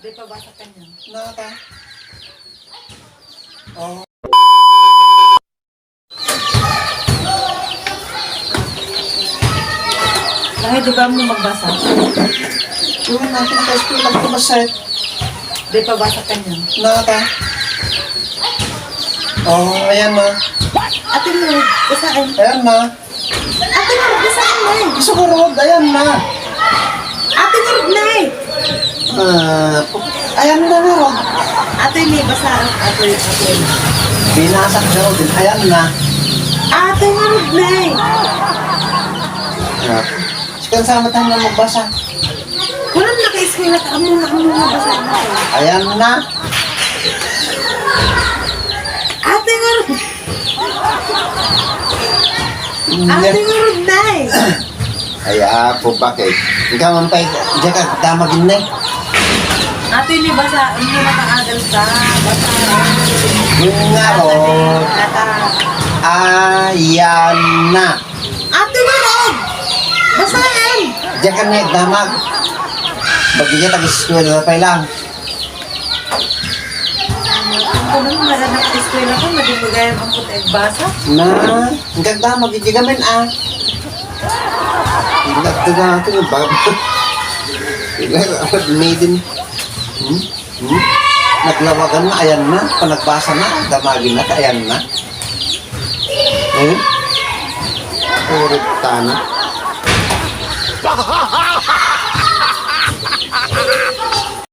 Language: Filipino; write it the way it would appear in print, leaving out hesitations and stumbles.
Di pa ba sa kanya? Nata. Oh. Dahil di ba mo magbasa? Yung natin naka-school lang ko masay. Di pa ba sa kanya? Nata. Oh, ayan na. Ate mo, basahin. Ayan na. Ate mo, basahin na eh. Gusto ko Rod, ayan na. Ate mo, na eh. Ayan na na Rod. Ate mo, basahin. Ate mo. Binasak na Rod. Ayan na. Ate mo, na eh. Sikan sama tayo na magbasa. Walang naka-eskwela ka. Amo na basahin na eh. Ayan na. Ate mo, Ate mo, na eh. Ay, po bakit? Ikaw man pa, diyan ka damagin na eh. Ate ni basa, hindi makaagal ka. Basa. Yung nga Rod. Ayan na. Ate mo, Rod. Basahin. Diyan ka na damag. Bagay niya tag-school na pa lang. Kung naman meron naka-eskwela ko, madimagayan ang puti basa. Na, ang ganda, magigigamin ah. Ilag to na ito yung bab. Ilag, maiden. Naglawagan na, ayan na. Panagbasa na, damagin na, ayan na. Puro tana.